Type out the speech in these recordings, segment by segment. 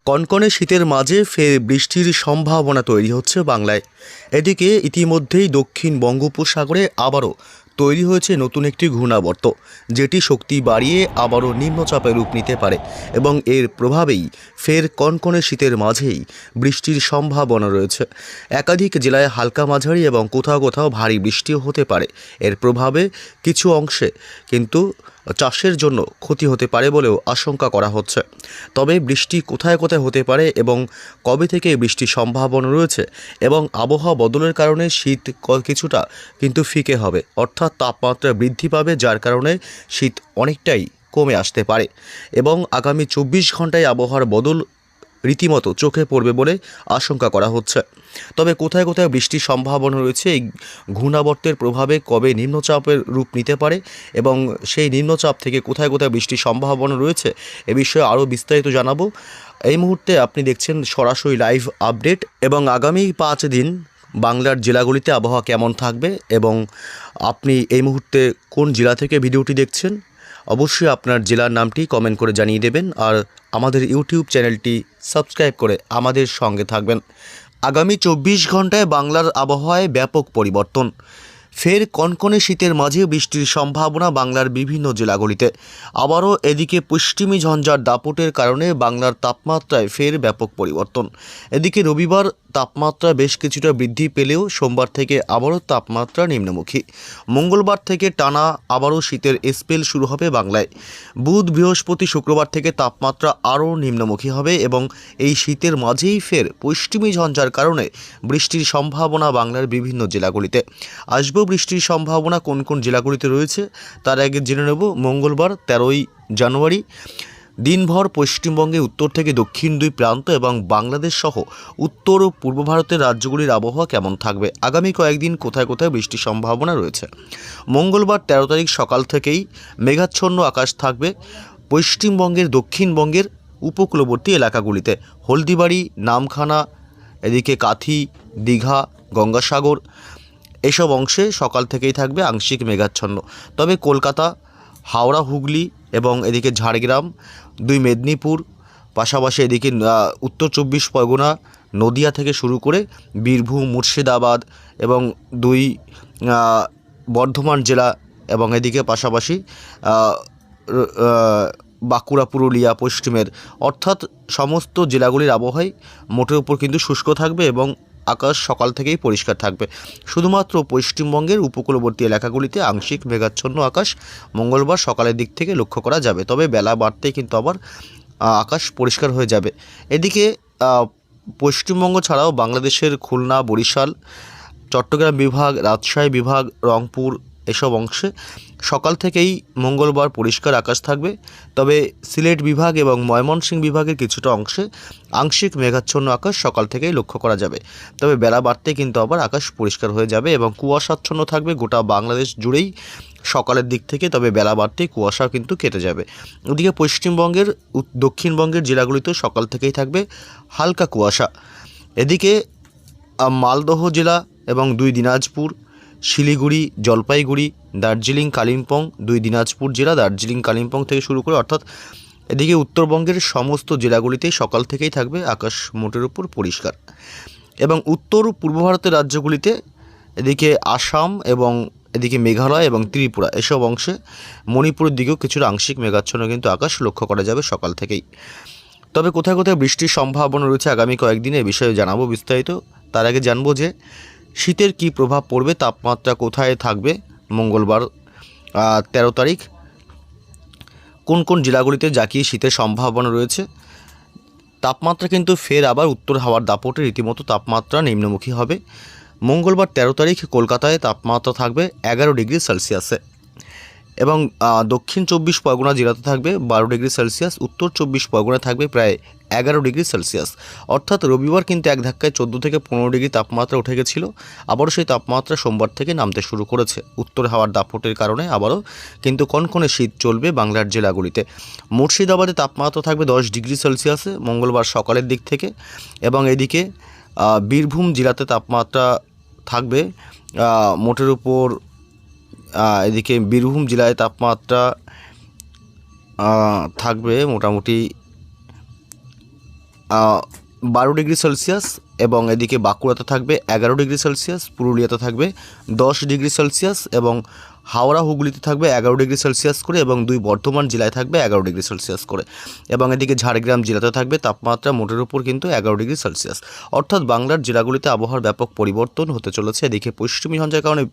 কনকনে শীতের মাঝে ফের বৃষ্টির সম্ভাবনা তৈরি হচ্ছে বাংলায়। এদিকে ইতিমধ্যেই দক্ষিণ বঙ্গোপসাগরে আবারও তৈরি হয়েছে নতুন একটি ঘূর্ণাবর্ত, যেটি শক্তি বাড়িয়ে আবারও নিম্নচাপে রূপ নিতে পারে এবং এর প্রভাবেই ফের কনকনে শীতের মাঝেই বৃষ্টির সম্ভাবনা রয়েছে। একাধিক জেলায় হালকা মাঝারি এবং কোথাও কোথাও ভারী বৃষ্টিও হতে পারে। এর প্রভাবে কিছু অংশে কিন্তু চাষের জন্য ক্ষতি হতে পারে বলেও আশঙ্কা করা হচ্ছে। তবে বৃষ্টি কোথায় কোথায় হতে পারে এবং কবে থেকে বৃষ্টির সম্ভাবনা রয়েছে এবং আবহাওয়া বদলের কারণে শীত কিছুটা কিন্তু ফিকে হবে, অর্থাৎ তাপমাত্রা বৃদ্ধি পাবে, যার কারণে শীত অনেকটাই কমে আসতে পারে এবং আগামী 24 ঘন্টায় আবহাওয়ার বদল রীতিমতো চোখে পড়বে বলে আশঙ্কা করা হচ্ছে। তবে কোথায় কোথায় বৃষ্টির সম্ভাবনা রয়েছে, এই ঘূর্ণাবর্তের প্রভাবে কবে নিম্নচাপের রূপ নিতে পারে এবং সেই নিম্নচাপ থেকে কোথায় কোথায় বৃষ্টির সম্ভাবনা রয়েছে, এ বিষয়ে আরও বিস্তারিত জানাবো। এই মুহূর্তে আপনি দেখছেন সরাসরি লাইভ আপডেট এবং আগামী 5 দিন বাংলার জেলাগুলিতে আবহাওয়া কেমন থাকবে এবং আপনি এই মুহূর্তে কোন জেলা থেকে ভিডিওটি দেখছেন অবশ্যই আপনার জেলার নামটি কমেন্ট করে জানিয়ে দেবেন আর আমাদের ইউটিউব চ্যানেলটি সাবস্ক্রাইব করে আমাদের সঙ্গে থাকবেন। আগামী 24 ঘন্টায় বাংলার আবহাওয়ায় ব্যাপক পরিবর্তন। ফের কনকনে শীতের মাঝে বৃষ্টির সম্ভাবনা বাংলার বিভিন্ন জেলাগুলিতে। আবারও এদিকে পশ্চিমী ঝঞ্ঝার দাপটের কারণে বাংলার তাপমাত্রায় ফের ব্যাপক পরিবর্তন। এদিকে রবিবার তাপমাত্রা বেশ কিছুটা বৃদ্ধি পেলেও সোমবার থেকে আবারও তাপমাত্রা নিম্নমুখী। মঙ্গলবার থেকে টানা আবারও শীতের স্পেল শুরু হবে বাংলায়। বুধ, বৃহস্পতি, শুক্রবার থেকে তাপমাত্রা আরও নিম্নমুখী হবে এবং এই শীতের মাঝেই ফের পশ্চিমী ঝঞ্ঝার কারণে বৃষ্টির সম্ভাবনা বাংলার বিভিন্ন জেলাগুলিতে। আসবেও বৃষ্টির সম্ভাবনা কোন কোন জেলাগুলিতে রয়েছে তার আগে জেনে নেব। মঙ্গলবার 13ই জানুয়ারি দিনভর পশ্চিমবঙ্গে উত্তর থেকে দক্ষিণ দুই প্রান্ত এবং বাংলাদেশ সহ উত্তর ও পূর্ব ভারতের রাজ্যগুলির আবহাওয়া কেমন থাকবে, আগামী কয়েকদিন কোথায় কোথায় বৃষ্টির সম্ভাবনা রয়েছে। মঙ্গলবার 13 তারিখ সকাল থেকেই মেঘাচ্ছন্ন আকাশ থাকবে পশ্চিমবঙ্গের দক্ষিণবঙ্গের উপকূলবর্তী এলাকাগুলিতে। হলদিবাড়ি, নামখানা, এদিকে কাথি, দীঘা, গঙ্গাসাগর এসব অংশে সকাল থেকেই থাকবে আংশিক মেঘাচ্ছন্ন। তবে কলকাতা, হাওড়া, হুগলি এবং এদিকে ঝাড়গ্রাম, 2 মেদিনীপুর, পাশাপাশি এদিকে উত্তর 24 পরগনা, নদিয়া থেকে শুরু করে বীরভূম, মুর্শিদাবাদ এবং 2 বর্ধমান জেলা এবং এদিকে পাশাপাশি বাঁকুড়া, পুরুলিয়া পশ্চিমের, অর্থাৎ সমস্ত জেলাগুলির আবহাওয়াই মোটের উপর কিন্তু শুষ্ক থাকবে এবং আকাশ সকাল থেকেই পরিষ্কার থাকবে। শুধুমাত্র পশ্চিমবঙ্গের উপকূলবর্তী এলাকাগুলিতে আংশিক মেঘাচ্ছন্ন আকাশ মঙ্গলবার সকালের দিক থেকে লক্ষ্য করা যাবে। তবে বেলা বাড়তেই কিন্তু আবার আকাশ পরিষ্কার হয়ে যাবে। এদিকে পশ্চিমবঙ্গ ছাড়াও বাংলাদেশের খুলনা, বরিশাল, চট্টগ্রাম বিভাগ, রাজশাহী বিভাগ, রংপুর এসব অংশে সকাল থেকেই মঙ্গলবার পরিষ্কার আকাশ থাকবে। তবে সিলেট বিভাগ এবং ময়মনসিংহ বিভাগের কিছুটা অংশে আংশিক মেঘাচ্ছন্ন আকাশ সকাল থেকেই লক্ষ্য করা যাবে। তবে বেলা বাড়তে কিন্তু আবার আকাশ পরিষ্কার হয়ে যাবে এবং কুয়াশাচ্ছন্ন থাকবে গোটা বাংলাদেশ জুড়েই সকালের দিক থেকে। তবে বেলা বাড়তেই কুয়াশা কিন্তু কেটে যাবে। ওদিকে পশ্চিমবঙ্গের দক্ষিণবঙ্গের জেলাগুলিতেও সকাল থেকেই থাকবে হালকা কুয়াশা। এদিকে মালদহ জেলা এবং 2 দিনাজপুর, শিলিগুড়ি, জলপাইগুড়ি, দার্জিলিং, কালিম্পং, 2 দিনাজপুর জেলা, দার্জিলিং, কালিম্পং থেকে শুরু করে অর্থাৎ এদিকে উত্তরবঙ্গের সমস্ত জেলাগুলিতেই সকাল থেকেই থাকবে আকাশ মোটের উপর পরিষ্কার। এবং উত্তর পূর্ব ভারতের রাজ্যগুলিতে এদিকে আসাম এবং এদিকে মেঘালয় এবং ত্রিপুরা এসব অংশে, মণিপুরের দিকেও কিছুটা আংশিক মেঘাচ্ছন্ন কিন্তু আকাশ লক্ষ্য করা যাবে সকাল থেকেই। তবে কোথায় কোথায় বৃষ্টির সম্ভাবনা রয়েছে আগামী কয়েকদিনে এ বিষয়ে জানাবো বিস্তারিত। তার আগে জানবো যে শীতের কী প্রভাব পড়বে, তাপমাত্রা কোথায় থাকবে মঙ্গলবার 13 তারিখ, কোন কোন জেলাগুলিতে জাকিয়ে শীতের সম্ভাবনা রয়েছে। তাপমাত্রা কিন্তু ফের আবার উত্তর হাওয়ার দাপটে রীতিমতো তাপমাত্রা নিম্নমুখী হবে। মঙ্গলবার 13 তারিখ কলকাতায় তাপমাত্রা থাকবে 11 ডিগ্রি সেলসিয়াসে এবং দক্ষিণ 24 পরগনা জেলাতে থাকবে 12 ডিগ্রি সেলসিয়াস, উত্তর 24 পরগনা থাকবে প্রায় 11 ডিগ্রি সেলসিয়াস। অর্থাৎ রবিবার কিন্তু এক ধাক্কায় 14 থেকে 15 ডিগ্রি তাপমাত্রা উঠে গেছিলো। আবারও সেই তাপমাত্রা সোমবার থেকে নামতে শুরু করেছে। উত্তর হাওয়ার দাপটের কারণে আবারও কিন্তু কনকনে শীত চলবে বাংলার জেলাগুলিতে। মুর্শিদাবাদে তাপমাত্রা থাকবে 10 ডিগ্রি সেলসিয়াসে মঙ্গলবার সকালের দিক থেকে এবং এদিকে বীরভূম জেলাতে তাপমাত্রা থাকবে মোটের উপর, এদিকে বীরভূম জেলায় তাপমাত্রা থাকবে মোটামুটি 12 ডিগ্রি সেলসিয়াস, এবং এদিকে বাঁকুড়াতে থাকবে 11 ডিগ্রি সেলসিয়াস, পুরুলিয়াতে থাকবে 10 ডিগ্রি সেলসিয়াস, এবং হাওড়া হুগলিতে থাকবে 11 ডিগ্রি সেলসিয়াস করে, এবং 2 বর্ধমান জেলায় থাকবে 11 ডিগ্রি সেলসিয়াস করে, এবং এদিকে ঝাড়গ্রাম জেলাতে থাকবে তাপমাত্রা মোটের উপর কিন্তু 11 ডিগ্রি সেলসিয়াস। অর্থাৎ বাংলার জেলাগুলিতে আবহাওয়ার ব্যাপক পরিবর্তন হতে চলেছে। এদিকে পশ্চিমী ঝঞ্ঝার কারণে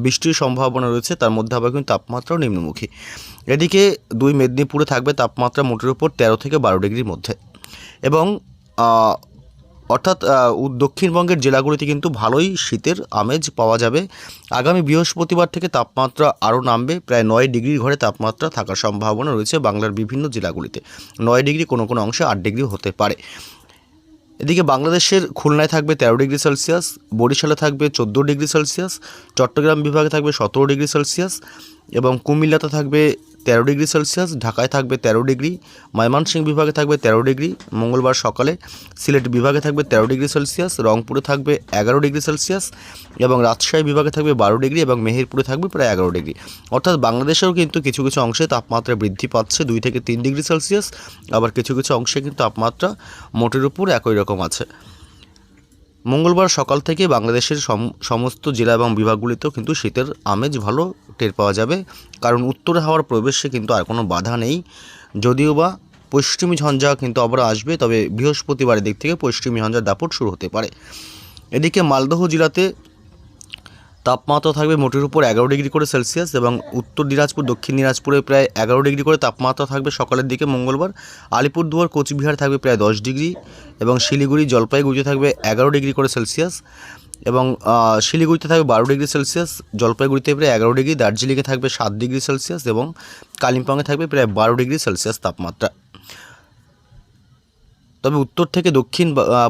বৃষ্টির সম্ভাবনা রয়েছে, তার মধ্যে আবার কিন্তু তাপমাত্রাও নিম্নমুখী। এদিকে 2 মেদিনীপুরে থাকবে তাপমাত্রা মোটের উপর 13 থেকে 12 ডিগ্রির মধ্যে, এবং অর্থাৎ দক্ষিণবঙ্গের জেলাগুলিতে কিন্তু ভালোই শীতের আমেজ পাওয়া যাবে। আগামী বৃহস্পতিবার থেকে তাপমাত্রা আরও নামবে, প্রায় 9 ডিগ্রির ঘরে তাপমাত্রা থাকার সম্ভাবনা রয়েছে বাংলার বিভিন্ন জেলাগুলিতে। 9 ডিগ্রি, কোনো কোনো অংশে 8 ডিগ্রি হতে পারে। এদিকে বাংলাদেশের খুলনায় থাকবে 13 ডিগ্রি সেলসিয়াস, বরিশালে থাকবে 14 ডিগ্রি সেলসিয়াস, চট্টগ্রাম বিভাগে থাকবে 17 ডিগ্রি সেলসিয়াস, এবং কুমিল্লাতে থাকবে 13 ডিগ্রি সেলসিয়াস, ঢাকায় থাকবে 13 ডিগ্রি, ময়মনসিংহ বিভাগে থাকবে 13 ডিগ্রি মঙ্গলবার সকালে, সিলেট বিভাগে থাকবে 13 ডিগ্রি সেলসিয়াস, রংপুরে থাকবে 11 ডিগ্রি সেলসিয়াস, এবং রাজশাহী বিভাগে থাকবে 12 ডিগ্রি, এবং মেহেরপুরে থাকবে প্রায় 11 ডিগ্রি। অর্থাৎ বাংলাদেশেও কিন্তু কিছু কিছু অংশে তাপমাত্রা বৃদ্ধি পাচ্ছে 2 থেকে 3 ডিগ্রি সেলসিয়াস, আবার কিছু কিছু অংশে কিন্তু তাপমাত্রা মোটের উপর একই রকম আছে। মঙ্গলবার সকাল থেকে বাংলাদেশের সমস্ত জেলা এবং বিভাগগুলিতেও কিন্তু শীতের আমেজ ভালো টের পাওয়া যাবে, কারণ উত্তরে হাওয়ার প্রবেশে কিন্তু আর কোনো বাধা নেই। যদিও বা পশ্চিমী ঝঞ্ঝা কিন্তু আবার আসবে, তবে বৃহস্পতিবারের দিক থেকে পশ্চিমী ঝঞ্ঝার দাপট শুরু হতে পারে। এদিকে মালদহ জেলাতে তাপমাত্রা থাকবে মোটের উপর 11 ডিগ্রি করে সেলসিয়াস, এবং উত্তর দিনাজপুর দক্ষিণ দিনাজপুরে প্রায় 11 ডিগ্রি করে তাপমাত্রা থাকবে সকালের দিকে মঙ্গলবার। আলিপুরদুয়ার কোচবিহার থাকবে প্রায় 10 ডিগ্রি, এবং শিলিগুড়ি জলপাইগুড়িতে থাকবে 11 ডিগ্রি করে সেলসিয়াস, এবং শিলিগুড়িতে থাকবে 12 ডিগ্রি সেলসিয়াস, জলপাইগুড়িতে প্রায় 11 ডিগ্রি, দার্জিলিংয়ে থাকবে 7 ডিগ্রি সেলসিয়াস, এবং কালিম্পংয়ে থাকবে প্রায় 12 ডিগ্রি সেলসিয়াস তাপমাত্রা। তবে উত্তর থেকে দক্ষিণ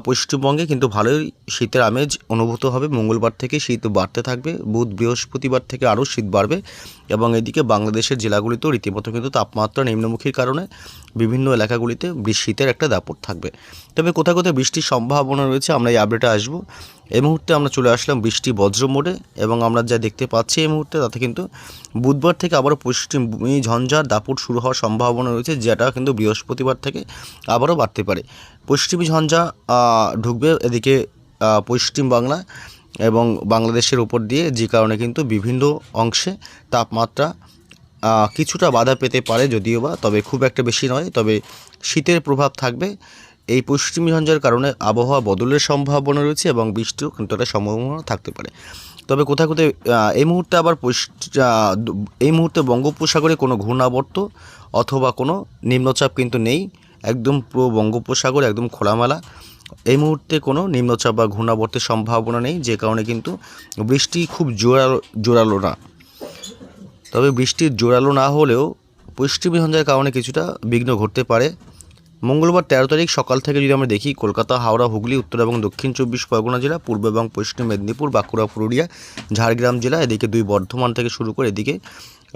পশ্চিমবঙ্গে কিন্তু ভালোই শীতের আমেজ অনুভূত হবে। মঙ্গলবার থেকে শীত বাড়তে থাকবে, বুধ বৃহস্পতিবার থেকে আরও শীত বাড়বে, এবং এদিকে বাংলাদেশের জেলাগুলিতেও রীতিমতো কিন্তু তাপমাত্রা নিম্নমুখীর কারণে বিভিন্ন এলাকাগুলিতে শীতের একটা দাপট থাকবে। তবে কোথাও কোথাও বৃষ্টির সম্ভাবনা রয়েছে, আমরা এই আপডেটে আসবো। এই মুহূর্তে আমরা চলে আসলাম বৃষ্টি বজ্র মোডে, এবং আমরা যা দেখতে পাচ্ছি এই মুহূর্তে তাতে কিন্তু বুধবার থেকে আবারও পশ্চিমী ঝঞ্ঝার দাপট শুরু হওয়ার সম্ভাবনা রয়েছে, যেটা কিন্তু বৃহস্পতিবার থেকে আবারও বাড়তে পারে। পশ্চিমী ঝঞ্ঝা ঢুকবে এদিকে পশ্চিম বাংলা এবং বাংলাদেশের উপর দিয়ে, যে কারণে কিন্তু বিভিন্ন অংশে তাপমাত্রা কিছুটা বাধা পেতে পারে যদিও বা, তবে খুব একটা বেশি নয়। তবে শীতের প্রভাব থাকবে। এই পশ্চিমী ঝঞ্ঝার কারণে আবহাওয়া বদলের সম্ভাবনা রয়েছে, এবং বৃষ্টিও কিন্তু একটা সম্ভাবনা থাকতে পারে। তবে কোথাও কোথাও এই মুহূর্তে আবার এই মুহূর্তে বঙ্গোপসাগরে কোনো ঘূর্ণাবর্ত অথবা কোনো নিম্নচাপ কিন্তু নেই। একদম পুরো বঙ্গোপসাগর একদম খোলামেলা। এই মুহূর্তে কোনো নিম্নচাপ বা ঘূর্ণাবর্তের সম্ভাবনা নেই, যে কারণে কিন্তু বৃষ্টি খুব জোরালো না। তবে বৃষ্টির জোরালো না হলেও পশ্চিমী ঝঞ্ঝার কারণে কিছুটা বিঘ্ন ঘটতে পারে। মঙ্গলবার 13 তারিখ সকাল থেকে যদি আমরা দেখি, কলকাতা, হাওড়া, হুগলি, উত্তর এবং দক্ষিণ 24 পরগনা জেলা, পূর্ব এবং পশ্চিম মেদিনীপুর, বাঁকুড়া, পুরুলিয়া, ঝাড়গ্রাম জেলা, এদিকে 2 বর্ধমান থেকে শুরু করে এদিকে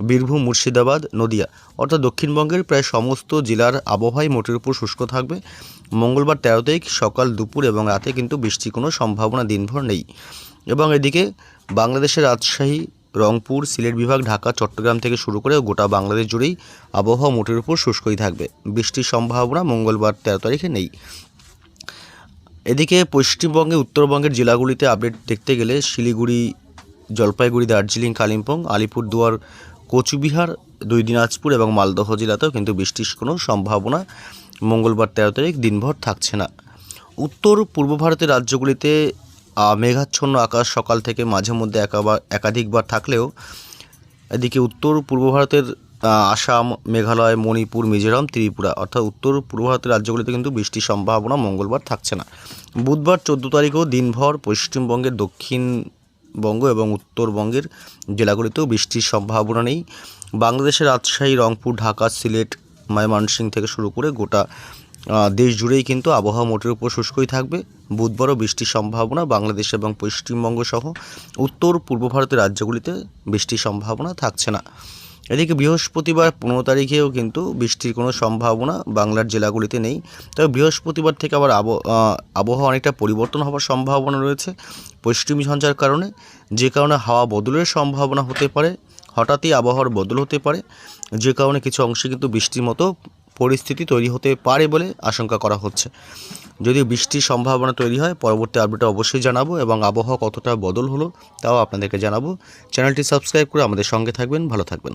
বীরভূম, মুর্শিদাবাদ, নদিয়া, অর্থাৎ দক্ষিণবঙ্গের প্রায় সমস্ত জেলার আবহাওয়াই মোটের উপর শুষ্ক থাকবে। মঙ্গলবার 13 তারিখ সকাল, দুপুর এবং রাতে কিন্তু বৃষ্টির কোনো সম্ভাবনা দিনভর নেই। এবং এদিকে বাংলাদেশের রাজশাহী, রংপুর, সিলেট বিভাগ, ঢাকা, চট্টগ্রাম থেকে শুরু করে গোটা বাংলাদেশ জুড়েই আবহাওয়া মোটের উপর শুষ্কই থাকবে। বৃষ্টির সম্ভাবনা মঙ্গলবার 13 তারিখে নেই। এদিকে পশ্চিমবঙ্গে উত্তরবঙ্গের জেলাগুলিতে আপডেট দেখতে গেলে শিলিগুড়ি, জলপাইগুড়ি, দার্জিলিং, কালিম্পং, আলিপুরদুয়ার, কোচবিহার, 2 দিনাজপুর এবং মালদহ জেলাতেও কিন্তু বৃষ্টির কোনো সম্ভাবনা মঙ্গলবার 13 তারিখ দিনভর থাকছে না। উত্তর পূর্ব ভারতের রাজ্যগুলিতে মেঘাচ্ছন্ন আকাশ সকাল থেকে মাঝে মধ্যে একাধিকবার থাকলেও এদিকে উত্তর পূর্ব ভারতের আসাম, মেঘালয়, মণিপুর, মিজোরাম, ত্রিপুরা, অর্থাৎ উত্তর পূর্ব ভারতের রাজ্যগুলিতে কিন্তু বৃষ্টির সম্ভাবনা মঙ্গলবার থাকছে না। বুধবার 14 তারিখেও দিনভর পশ্চিমবঙ্গের দক্ষিণবঙ্গ এবং উত্তরবঙ্গের জেলাগুলিতেও বৃষ্টির সম্ভাবনা নেই। বাংলাদেশের রাজশাহী, রংপুর, ঢাকা, সিলেট, ময়মনসিংহ থেকে শুরু করে গোটা দেশ জুড়েই কিন্তু আবহাওয়া মোটের উপর শুষ্কই থাকবে। বুধবারও বৃষ্টির সম্ভাবনা বাংলাদেশ এবং পশ্চিমবঙ্গ সহ উত্তর পূর্ব ভারতের রাজ্যগুলিতে বৃষ্টির সম্ভাবনা থাকছে না। এদিকে বৃহস্পতিবার 15 তারিখেও কিন্তু বৃষ্টির কোনো সম্ভাবনা বাংলার জেলাগুলিতে নেই। তবে বৃহস্পতিবার থেকে আবার আবহাওয়া অনেকটা পরিবর্তন হওয়ার সম্ভাবনা রয়েছে পশ্চিমী ঝঞ্ঝার কারণে, যে কারণে হাওয়া বদলের সম্ভাবনা হতে পারে। হঠাৎই আবহাওয়ার বদল হতে পারে, যে কারণে কিছু অংশে কিন্তু বৃষ্টির মতো পরিস্থিতি তৈরি হতে পারে বলে আশঙ্কা করা হচ্ছে। যদি বৃষ্টির সম্ভাবনা তৈরি হয় পরবর্তী আপডেটে অবশ্যই জানাবো, এবং আবহাওয়া কতটা বদল হলো তাও আপনাদেরকে জানাবো। চ্যানেলটি সাবস্ক্রাইব করে আমাদের সঙ্গে থাকবেন, ভালো থাকবেন।